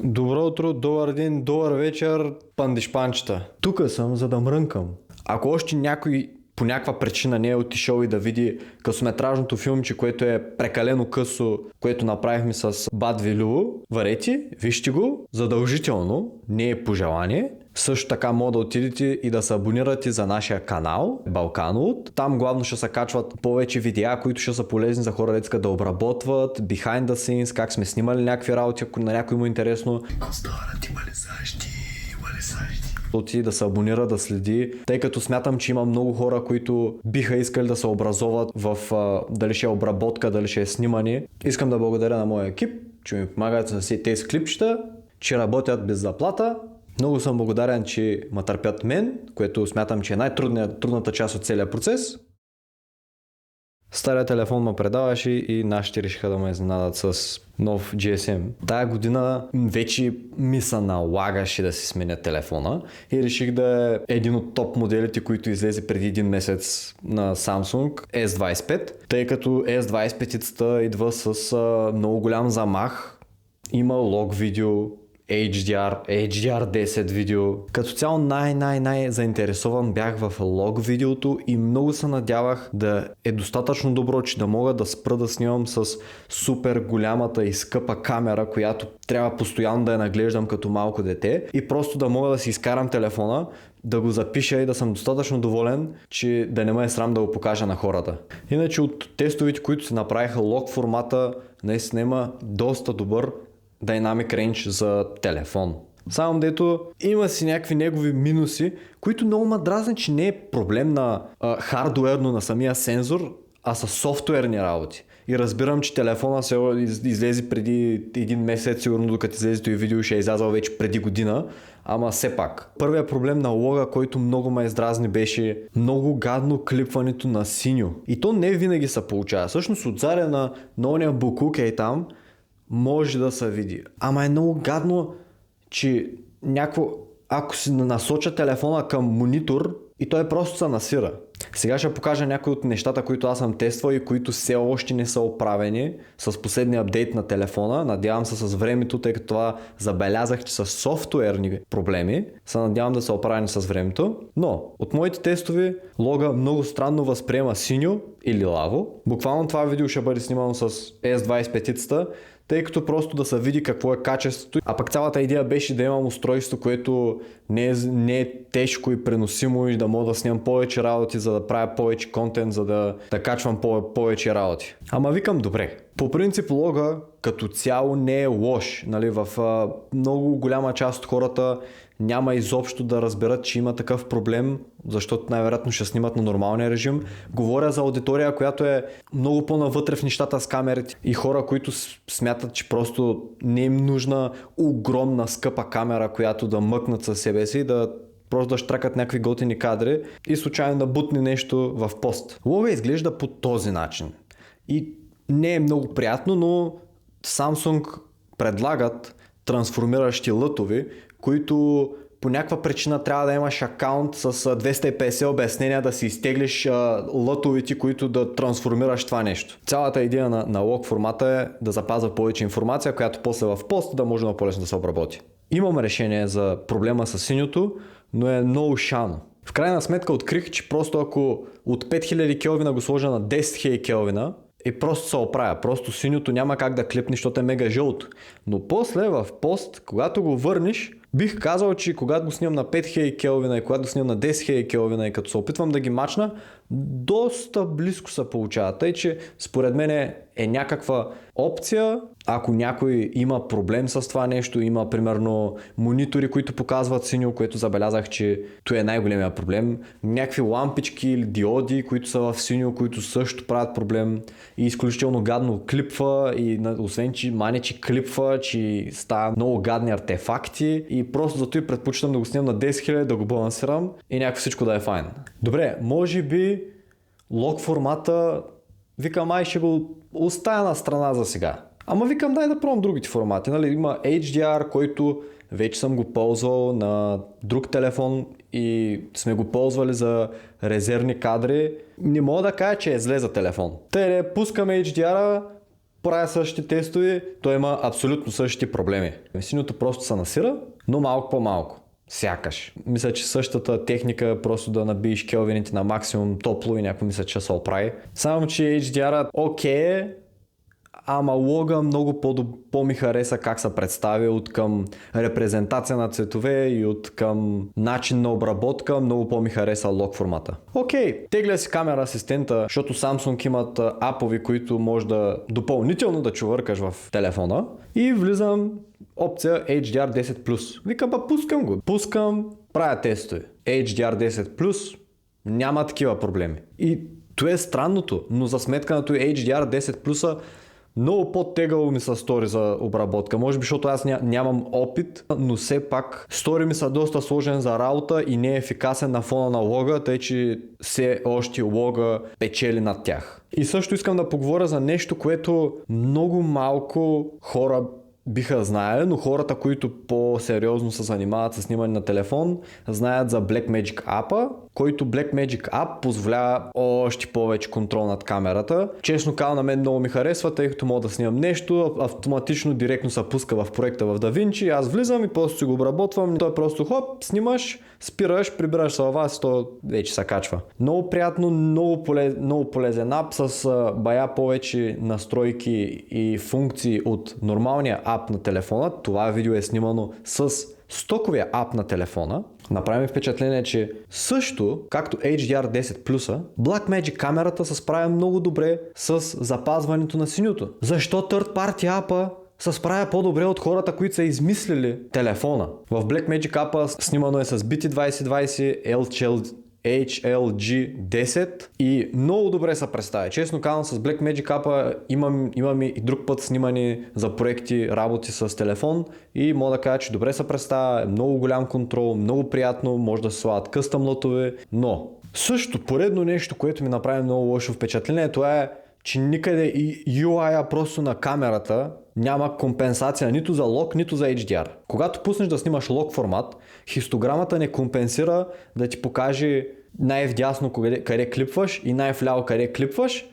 Добро утро, добър ден, добър вечер, пандишпанчета. Тука съм, за да мрънкам. Ако още някой по някаква причина не е отишъл и да види късометражното филмче, което е прекалено късо, което направихме с Бад Велю, варете, вижте го, задължително, не е пожелание. Също така може да отидете и да се абонирате за нашия канал Балканолуд. Там главно ще се качват повече видеа, които ще са полезни за хора, да искат да обработват, behind the scenes, как сме снимали някакви работи, ако на някой му е интересно. Да се абонира, да следи, тъй като смятам, че има много хора, които биха искали да се образоват в дали ще е обработка, дали ще е снимане. Искам да благодаря на моя екип, че ми помагат с тези клипчета, че работят без заплата. Много съм благодарен, че ме търпят мен, което смятам, че е най-трудната част от целия процес. Стария телефон ме предаваше и нашите решиха да ме изненадат с нов GSM. Тая година вече ми се налагаше да си сменя телефона и реших да е един от топ моделите, които излезе преди един месец на Samsung S25, тъй като S25 идва с много голям замах, има лог видео, HDR10 видео. Като цяло най заинтересован бях в лог видеото и много се надявах да е достатъчно добро, че да мога да спра да снимам с супер голямата и скъпа камера, която трябва постоянно да я наглеждам като малко дете и просто да мога да си изкарам телефона, да го запиша и да съм достатъчно доволен, че да не ме е срам да го покажа на хората. Иначе от тестовите, които се направиха, лог формата наистина има доста добър Dynamic Range за телефон. Само дето има си някакви негови минуси, които много ме дразнят, че не е проблем на хардуерно на самия сензор, а са софтуерни работи. И разбирам, че телефона се излезе преди един месец, сигурно докато излезе и видео ще е излязъл вече преди година, ама все пак. Първият проблем на лога, който много ме издразни, беше много гадно клипването на синьо. И то не винаги се получава. Всъщност отзаря на ония буклук е там, може да се види. Ама е много гадно, че ако си насоча телефона към монитор и той просто се насира. Сега ще покажа някои от нещата, които аз съм тествал и които все още не са оправени с последния апдейт на телефона. Надявам се с времето, тъй като това забелязах, че са софтуерни проблеми. Се надявам да са оправени с времето. Но от моите тестове лога много странно възприема синьо или лаво. Буквално това видео ще бъде снимано с S25-цата, тъй като просто да се види какво е качеството. А пък цялата идея беше да имам устройство, което не е тежко и преносимо и да мога да снимам повече работи, за да правя повече контент, за да качвам повече работи. Ама викам, добре. По принцип лога като цяло не е лош. Нали? В много голяма част от хората няма изобщо да разберат, че има такъв проблем, защото най-вероятно ще снимат на нормалния режим. Говоря за аудитория, която е много по-навътре в нещата с камерите и хора, които смятат, че просто не им нужна огромна скъпа камера, която да мъкнат със себе си и просто да штракат някакви готини кадри и случайно да бутне нещо в пост. Лога изглежда по този начин. И не е много приятно, но Samsung предлагат трансформиращи лътови, които по някаква причина трябва да имаш акаунт с 250 обяснения да си изтеглиш лътовите, които да трансформираш това нещо. Цялата идея на лог формата е да запазва повече информация, която после в пост да може много по-лесно да се обработи. Имам решение за проблема с синьото, но е много шано. В крайна сметка открих, че просто ако от 5000 келвина го сложа на 10 000 келвина, и просто се оправя. Просто синьото няма как да клипне, защото е мега жълто. Но после в пост, когато го върнеш, бих казал, че когато го снимам на 5000 келвина и когато го снимам на 10 000 келвина и като се опитвам да ги мачна, доста близко се получава. Тъй, че според мен е някаква опция, ако някой има проблем с това нещо, има примерно монитори, които показват синьо, което забелязах, че това е най-големия проблем. Някакви лампички или диоди, които са в синьо, които също правят проблем и изключително гадно клипва и освен, че манечи клипва, че става много гадни артефакти и просто зато и предпочитам да го снимам на 10 000, да го балансирам и някакво всичко да е файн. Добре, може би лог формата викам, ай ще го оставя на страна за сега. Ама викам, дай да пробвам другите формати. Нали? Има HDR, който вече съм го ползвал на друг телефон и сме го ползвали за резервни кадри. Не мога да кажа, че е зле за телефон. Пускаме HDR-а, правя същите тестове, той има абсолютно същите проблеми. Синьото просто се насира, но малко по-малко. Сякаш. Мисля, че същата техника просто да набиеш келвините на максимум топло и някой мисля, че се оправи. Само, че HDR-а окей, ама лога много по-ми хареса как се представя от към репрезентация на цветове и от към начин на обработка, много по-ми хареса лог формата. Окей, тегля си камера асистента, защото Samsung имат апови, които може да допълнително да чувъркаш в телефона и влизам опция HDR10+. Викам, пускам го. Правя тестове. HDR10+, няма такива проблеми. И това е странното, но за сметка на това HDR10+, много по-тегало ми се стори за обработка. Може би, защото аз нямам опит, но все пак стори ми са доста сложен за работа и не е ефикасен на фона на лога, тъй че все още лога печели над тях. И също искам да поговоря за нещо, което много малко хора биха знаели, но хората, които по-сериозно се занимават с снимане на телефон, знаят за Blackmagic апа, който Blackmagic App позволява още повече контрол над камерата. Честно казано, на мен много ми харесва, тъй като мога да снимам нещо, автоматично директно се пуска в проекта в DaVinci, аз влизам и просто си го обработвам. Той просто хоп, снимаш, спираш, прибираш се във вас и то вече се качва. Много приятно, много полезен ап с бая повече настройки и функции от нормалния ап на телефона. Това видео е снимано с стоковия ап на телефона. Направи ми впечатление, че също, както HDR10+, Blackmagic камерата се справя много добре с запазването на синьото. Защо third party апа се справя по-добре от хората, които са измислили телефона? В Blackmagic апа снимано е с BT2020 HLG10 и много добре се представя. Честно казвам, с Blackmagic апа имам и друг път снимани за проекти, работи с телефон и мога да кажа, че добре се представя, много голям контрол, много приятно, може да се слагат къстъм лотове, но също поредно нещо, което ми направи много лошо впечатление, това е, че никъде и UI-а просто на камерата няма компенсация нито за лог, нито за HDR. Когато пуснеш да снимаш лог формат, хистограмата не компенсира да ти покаже най-вдясно къде клипваш и най-вляво къде клипваш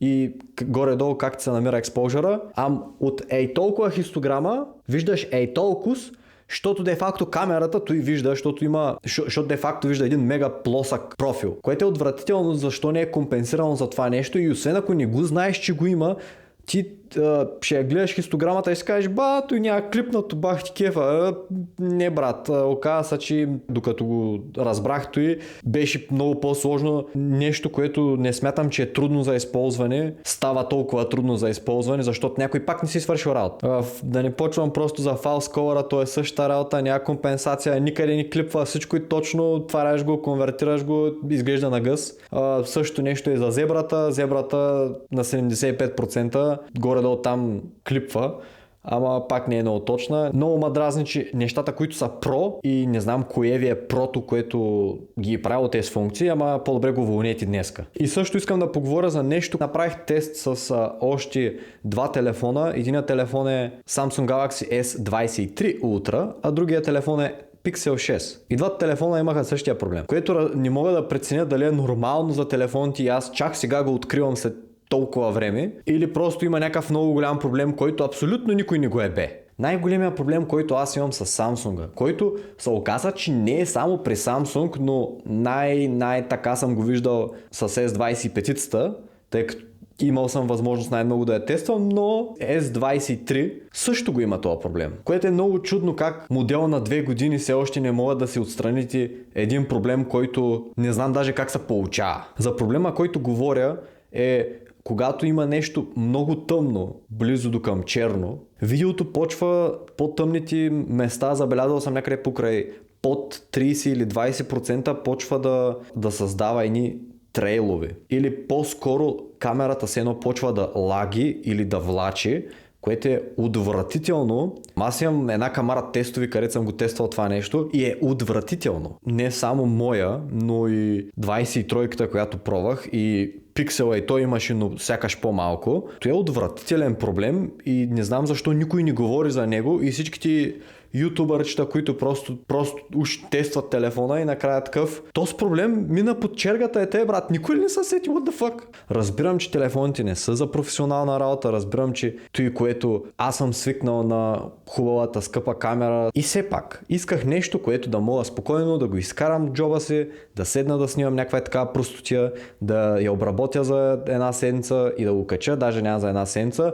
и горе-долу как ти се намира експожъра, а от толкова хистограма виждаш толкова, защото де-факто камерата той вижда, защото де-факто вижда един мега плосък профил, което е отвратително, защо не е компенсирано за това нещо и освен ако не го знаеш, че го има, ти ще я гледаш хистограмата и си кажеш, той няма клипнато, бах ти кефа. Не брат, оказа се, че докато го разбрах той, беше много по-сложно. Нещо, което не смятам, че е трудно за използване, става толкова трудно за използване, защото някой пак не си свършил работа. Да не почвам просто за false color, то е същата работа, няма компенсация, никъде не клипва, всичко е точно, отваряш го, конвертираш го, изглежда на гъс. Също нещо е за зебрата на 75%, горе-долу там клипва, ама пак не е много точна. Много ма дразни, че нещата, които са про и не знам кое ви е прото, което ги е правило тези функции, ама по-добре го вълнете днеска. И също искам да поговоря за нещо. Направих тест с още два телефона. Единият телефон е Samsung Galaxy S23 Ultra, а другия телефон е Pixel 6. И двата телефона имаха същия проблем, което не мога да преценя дали е нормално за телефоните и аз чак сега го откривам след толкова време, или просто има някакъв много голям проблем, който абсолютно никой не го е бе. Най-големият проблем, който аз имам с Samsung, който се оказа, че не е само при Samsung, но най-така съм го виждал с S25-та, тъй като имал съм възможност най-много да я тествам, но S23 също го има този проблем. Което е много чудно как модел на 2 години все още не могат да си отстраните един проблем, който не знам даже как се получава. За проблема, който говоря е когато има нещо много тъмно, близо до към черно, видеото почва по-тъмните места, забелязал съм някъде покрай под 30 или 20% почва да създава едни трейлове. Или по-скоро камерата се едно почва да лаги или да влачи, което е отвратително. Аз имам една камара тестови, където съм го тествал това нещо и е отвратително. Не само моя, но и 23-ката, която пробвах и Pixel и той имаше, но сякаш по-малко. Това е отвратителен проблем и не знам защо никой не говори за него и всичките ютубърчета, които просто уж тестват телефона и накрая такъв. Този проблем мина под чергата брат. Никой ли не се сети, what the fuck? Разбирам, че телефоните не са за професионална работа, разбирам, че той, което аз съм свикнал на хубавата, скъпа камера и все пак исках нещо, което да мога спокойно да го изкарам в джоба си, да седна да снимам някаква такава простотия, да я обработя за една седмица и да го кача, даже няма за една седмица,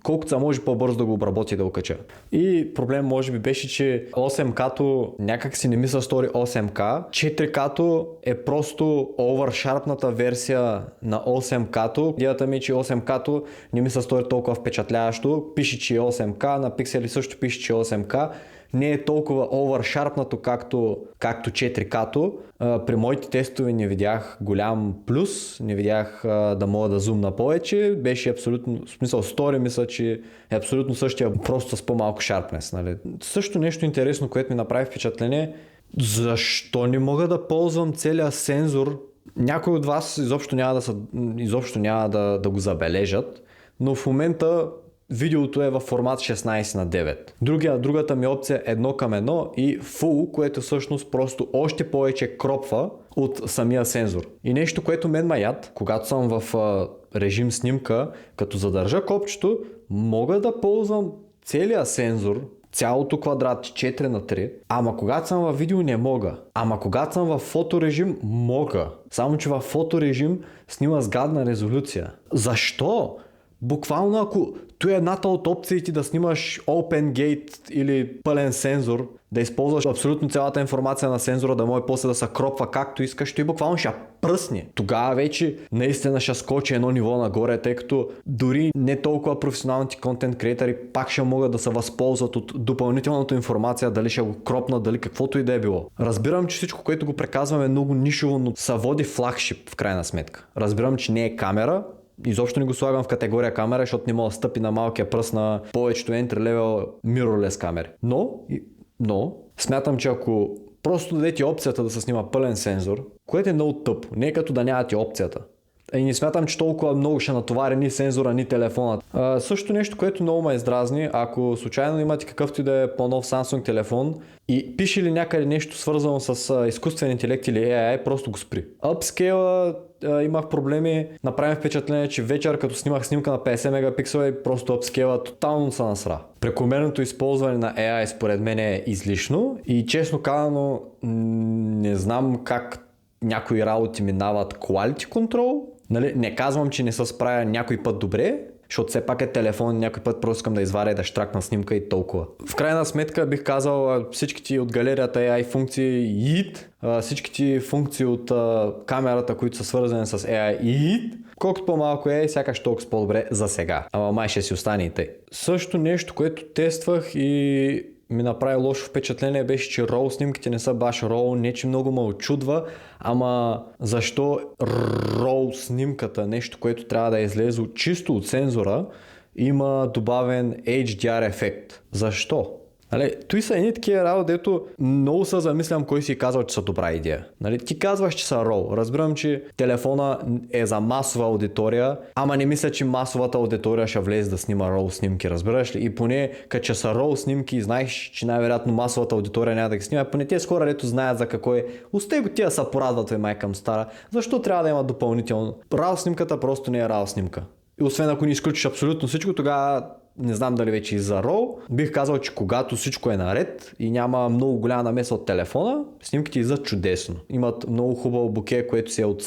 колкото се може по-бързо да го обработя и да го кача. И проблем може би беше, че 8K-то някак си не ми се стори 8K, 4K-то е просто овершарпната версия на 8K-то. Идеята ми е, че 8K-то не ми се стори толкова впечатляващо, пише, че е 8K, на пиксели също пише, че е 8K. Не е толкова овершарпнато както 4K-то. При моите тестове не видях голям плюс, не видях да мога да зумна повече. Беше абсолютно, в смисъл стори мисля, че е абсолютно същия, просто с по-малко шарпнес. Нали? Също нещо интересно, което ми направи впечатление, защо не мога да ползвам целия сензор. Някои от вас изобщо няма да го забележат, но в момента видеото е във формат 16:9. Другата ми опция е 1:1 и Full, което всъщност просто още повече кропва от самия сензор. И нещо, което мен ма яд, когато съм в режим снимка, като задържа копчето, мога да ползвам целия сензор, цялото квадрат 4:3, ама когато съм във видео не мога. Ама когато съм в фоторежим мога. Само че в фоторежим снима с гадна резолюция. Защо? Буквално ако той е едната от опциите да снимаш Open Gate или пълен сензор, да използваш абсолютно цялата информация на сензора, да може после да се кропва както искаш, той буквално ще пръсне. Тогава вече наистина ще скочи едно ниво нагоре, тъй като дори не толкова професионалните контент креатори пак ще могат да се възползват от допълнителната информация, дали ще го кропнат, дали каквото и да е било. Разбирам, че всичко, което го преказваме е много нишово, но се води флагшип в крайна сметка. Разбирам, че не е камера, изобщо не го слагам в категория камера, защото не мога да стъпи на малкия пръст на повечето entry-level mirrorless камери. Но смятам, че ако просто дадете опцията да се снима пълен сензор, което е много тъпо, не е като да нямате опцията. И не смятам, че толкова много ще натовари ни сензора, ни телефонът. Също нещо, което много ме издразни, ако случайно имате какъвто и да е по-нов Samsung телефон и пише ли някъде нещо свързано с изкуствен интелект или AI, просто го спри. Upscale имах проблеми, направим впечатление, че вечер като снимах снимка на 50 мегапиксела и просто upscale тотално се насра. Прекомерното използване на AI според мен е излишно и честно казано не знам как някои работи минават quality control. Нали? Не казвам, че не се справя някой път добре, защото все пак е телефон, някой път просто искам да изваря и да штракна снимка и толкова. В крайна сметка бих казал всичките от галерията AI функции всичките функции от камерата, които са свързани с AI колкото по-малко е, сякаш толкова по-добре за сега. Ама май ще си остане и тъй. Също нещо, което тествах и ми направи лошо впечатление беше, че RAW снимките не са баш RAW, не че много ме очудва, ама защо RAW снимката, нещо, което трябва да е излезе чисто от сензора, има добавен HDR ефект. Защо? Нали, той са едни такива работи, дето много се замислям кой си казал, че са добра идея. Нали, ти казваш, че са RAW. Разбирам, че телефона е за масова аудитория, ама не мисля, че масовата аудитория ще влезе да снима RAW снимки, разбираш ли? И поне, като са RAW снимки и знаеш, че най-вероятно масовата аудитория няма да ги снима, поне тези хора, дето знаят за какво е, остай го тия са порадват, майка му стара. Защо трябва да има допълнително? RAW снимката просто не е RAW снимка. И освен ако не изключиш абсолютно всичко, тогава не знам дали вече и за RAW, бих казал, че когато всичко е наред и няма много голяма намеса от телефона, снимките излизат чудесно. Имат много хубаво буке, което си е от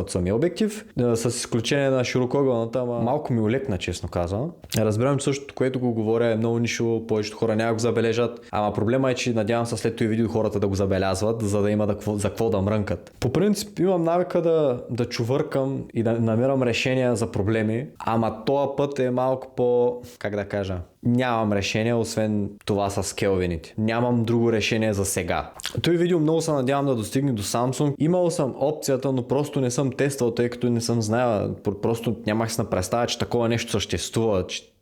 самия обектив, с изключение на широкоъгълната, ама малко ми улекна, честно казвам. Разбирам, че същото, което го говоря е много нишово, повечето хора няма го забележат, ама проблема е, че надявам се след това видео хората да го забелязват, за да има за какво да мрънкат. По принцип имам навика да чувъркам и да намирам решения за проблеми, ама този път е малко по... как да кажа, нямам решение, освен това с келвините. Нямам друго решение за сега. Той видео много се надявам да достигне до Samsung. Имал съм опцията, но просто не съм тествал, тъй като не съм знаел. Просто нямах си на представа, че такова нещо съществува, че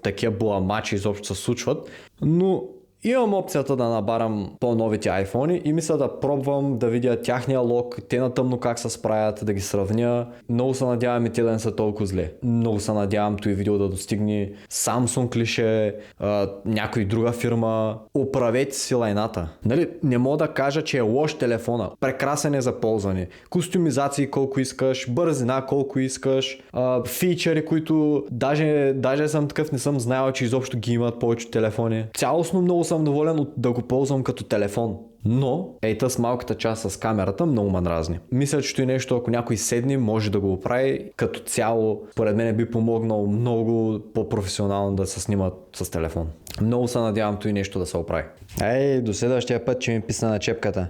такива буамачи изобщо се случват. Но Имам опцията да набарам по-новите iPhone и мисля да пробвам да видя тяхния лог, те на тъмно как се справят, да ги сравня. Много се надявам и те да не са толкова зле. Много се надявам този видео да достигне Samsung клише, някой друга фирма. Оправете си лайната. Нали, не мога да кажа, че е лош телефона. Прекрасен е за ползване. Кустомизации колко искаш, бързина колко искаш, фичери, които даже съм такъв, не съм знаел, че изобщо ги имат повече телефони. Цялостно много съм доволен да го ползвам като телефон. Но, с малката част с камерата много ме дразни. Мисля, че и нещо, ако някой седне, може да го оправи. Като цяло, според мен би помогнал много по-професионално да се снимат с телефон. Много се надявам и нещо да се оправи. До следващия път, че ми писна на чепката.